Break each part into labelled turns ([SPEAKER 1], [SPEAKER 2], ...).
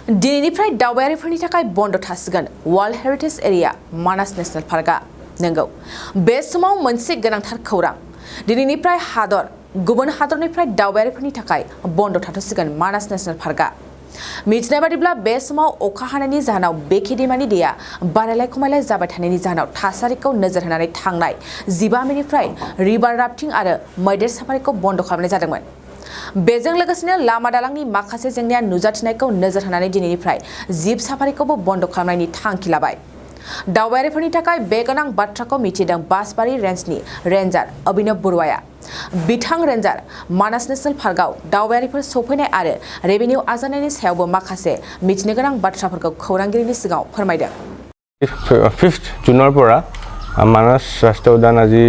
[SPEAKER 1] दिनैनिफ्राय दावबायारिफोरनि थाखाय बन्द थासिगोन वर्ल्ड हेरिटेज एरिया मानास नेशनेल पार्कआ नंगौ बे समाव मोनसे गोनांथार खौरां दिनैनिफ्राय गुबुन हादरनिफ्राय दावबायारिफोरनि थाखाय बन्द थाथ'सिगोन मानास नेशनेल पार्कआ मिथिनाय बादिब्ला बे समाव अखा हानायनि जाहोनाव बे खेदेमानि दैया बारायलाय खमायलाय जाबाय थानायनि जाहोनाव थासारिखौ नोजोर होनानै थांनाय 15 मेनिफ्राय रिभार राफ्टिं आरो मैदेर साफारिखौ बन्द खालामनाय जादोंमोन बेजों लोगोसेनो लामा दालांनि माखासे जेंनाया नुजाथिनायखौ नोजोर होनानै दिनैनिफ्राय जिब साफारिखौबो बन्द खालामनायनि थांखि लाबाय दावबायारिफोरनि थाखाय बे गोनां बाथ्राखौ मिथिदों बासबारि रेन्जनि रेन्जार अभिनव बरुवाया बिथां रेन्जार मानास नेशनेल पार्कआव दावबायारिफोर सफैनाय आरो रेभिनिउ आजावनायनि सायावबो माखासे मिथिनो गोनां बाथ्राफोरखौ खौरांगिरिनि सिगाङाव फोरमायदों
[SPEAKER 2] 5th जुনৰ পৰা मानास राष्ट्रीय उद्यान আজি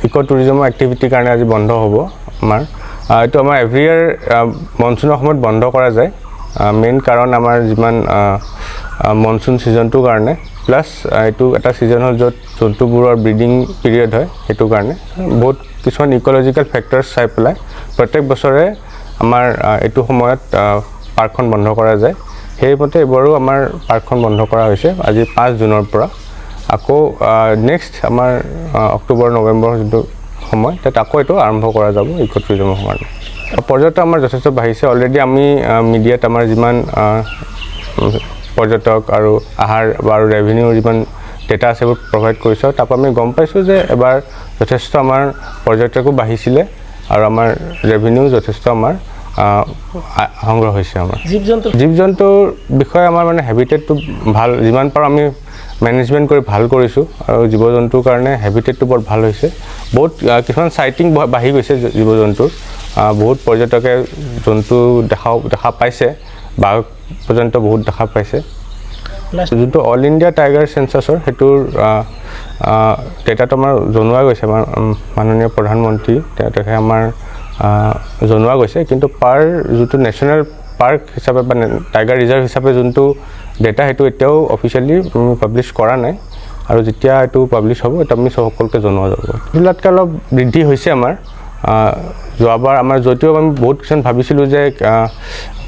[SPEAKER 2] इको टुरिज्म एक्टिविटी কাৰণে আজি বন্ধ হ'ব আমাৰ এইটো আমাৰ এভৰি ইয়াৰ মনসুনৰ সময়ত বন্ধ কৰা যায় মেইন কাৰণ আমাৰ যিমান মনসুন সিজনটোৰ কাৰণে প্লাছ এইটো এটা সিজন হ'ল য'ত জন্তুবোৰৰ ব্ৰিডিং পিৰিয়ড হয় সেইটো কাৰণে বহুত কিছুমান ইকোলজিকেল ফেক্টৰছ চাই পেলাই প্ৰত্যেক বছৰে আমাৰ এইটো সময়ত পাৰ্কখন বন্ধ কৰা যায় সেইমতে এবাৰো আমাৰ পাৰ্কখন বন্ধ কৰা হৈছে আজি 5 জুনৰ পৰা আকৌ নেক্সট আমাৰ অক্টোবৰ নৱেম্বৰ যিটো সময় তাত আকৌ এইটো আৰম্ভ কৰা যাব ইকো টুৰিজমৰ কাৰণে পৰ্যটক আমাৰ যথেষ্ট বাঢ়িছে অলৰেডি আমি মিডিয়াত আমাৰ যিমান পৰ্যটক আৰু আহাৰ আৰু ৰেভিনিউ যিমান ডেটা আছে সেইবোৰ প্ৰভাইড কৰিছোঁ তাৰপৰা আমি গম পাইছোঁ যে এবাৰ যথেষ্ট আমাৰ পৰ্যটকো বাঢ়িছিলে আৰু আমাৰ ৰেভিনিউ যথেষ্ট আমাৰ সংগ্ৰহ হৈছে আমাৰ জীৱ জন্তুৰ বিষয়ে আমাৰ মানে হেবিটেটটো ভাল যিমান পাৰোঁ আমি মেনেজমেণ্ট কৰি ভাল কৰিছোঁ আৰু জীৱ জন্তুৰ কাৰণে হেবিটেটটো বৰ ভাল হৈছে বহুত কিছুমান চাইটিং বাঢ়ি গৈছে জীৱ জন্তুৰ বহুত পৰ্যটকে জন্তু দেখা পাইছে বাঘ পৰ্যন্ত বহুত দেখা পাইছে যোনটো অল ইণ্ডিয়া টাইগাৰ চেঞ্চাছৰ সেইটোৰ ডেটাটো আমাৰ জনোৱা গৈছে আমাৰ মাননীয় প্ৰধানমন্ত্ৰী তেখেতে আমাৰ জনোৱা গৈছে কিন্তু পাৰ যোনটো নেশ্যনেল পাৰ্ক হিচাপে বা টাইগাৰ ৰিজাৰ্ভ হিচাপে যোনটো ডেটা সেইটো এতিয়াও অফিচিয়েলি পাব্লিছ কৰা নাই আৰু যেতিয়া এইটো পাব্লিছ হ'ব এটা আমি সকলোকে জনোৱা যাব এইবিলাতকৈ অলপ বৃদ্ধি হৈছে আমাৰ যোৱাবাৰ আমাৰ যদিও আমি বহুত কিছুমান ভাবিছিলোঁ যে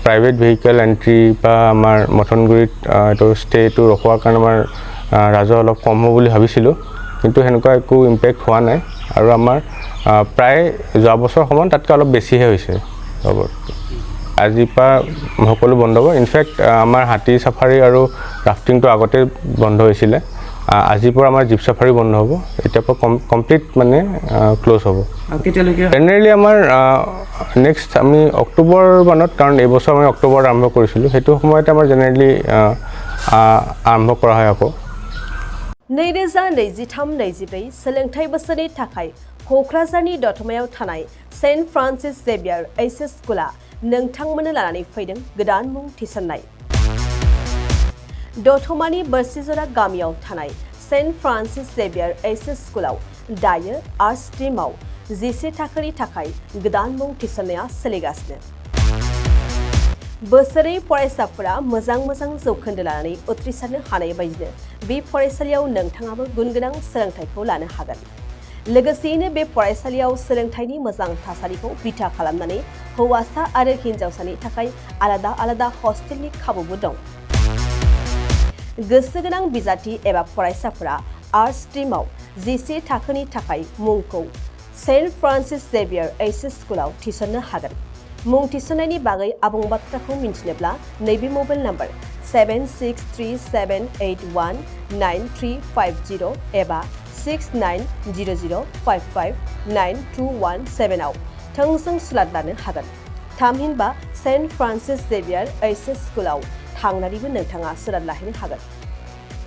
[SPEAKER 2] প্ৰাইভেট ভেহিকেল এণ্ট্ৰি বা আমাৰ মথনগুৰিত এইটো ষ্টেটো ৰখোৱাৰ কাৰণে আমাৰ ৰাজহ অলপ কম হ'ব বুলি ভাবিছিলোঁ কিন্তু সেনেকুৱা একো ইম্পেক্ট হোৱা নাই আৰু আমাৰ প্ৰায় যোৱা বছৰ সমান তাতকৈ অলপ বেছিহে হৈছে আজিৰ পৰা সকলো বন্ধ হ'ব ইনফেক্ট আমাৰ হাতী চাফাৰী আৰু ৰাফটিংটো আগতে বন্ধ হৈছিলে আজিৰ পৰা আমাৰ জীপ চাফাৰী বন্ধ হ'ব এতিয়াৰ পৰা কমপ্লিট মানে ক্ল'জ হ'ব জেনেৰেলি আমাৰ নেক্সট আমি অক্টোবৰ মানত কাৰণ এইবছৰ আমি অক্টোবৰত আৰম্ভ কৰিছিলোঁ সেইটো সময়তে আমাৰ জেনেৰেলি আৰম্ভ কৰা হয় আকৌ
[SPEAKER 3] 2023-24 सोलोंथाइ बोसोरनि थाखाय क'क्राझारनि दतमायाव थानाय सेन्ट फ्रान्सिस जेभियार एचएस स्कुला नोंथांमोननो लानानै फैदों गोदान मुं थिसननाय दतमानि बोरसिजरा गामियाव थानाय सेन्ट फ्रान्सिस जेभियार एचएस स्कुलाव दायो आर्ट स्ट्रीमाव 11 थाखोनि थाखाय गोदान मुं थिसननाया सोलिगासिनो बोसोरै फरायसाफोरा मोजां जौखोन्दो लानानै उथ्रिसारनो हानाय बायदिनो बे फरायसालियाव नोंथाङाबो गुनगोनां सोलोंथाइखौ लानो हागोन लोगोसेयैनो बे फरायसालियाव सोलोंथाइनि मोजां थासारिखौ बिथा खालामनानै हौवासा आरो हिन्जावसानि थाखाय आलादा हस्टेलनि खाबुबो दं गोसो गोनां बिजाथि एबा फरायसाफोरा आर्ट स्ट्रीमाव 11 थाखोनि थाखाय मुंखौ सेन्ट फ्रान्सिस जेभियार एचएस स्कुलाव थिसननो हागोन मुं थिसननायनि बागै आबुं बाथ्राखौ मिन्थिनोब्ला नैबे मबाइल नाम्बार 7637819350 एबा 6900559217 आव थोंजों सुलाद लानो हागोन थामहिनबा सेन्ट फ्रान्सिस जेभियार एचएस स्कुलाव थांनानैबो नोंथाङा सुलाद लाहैनो हागोन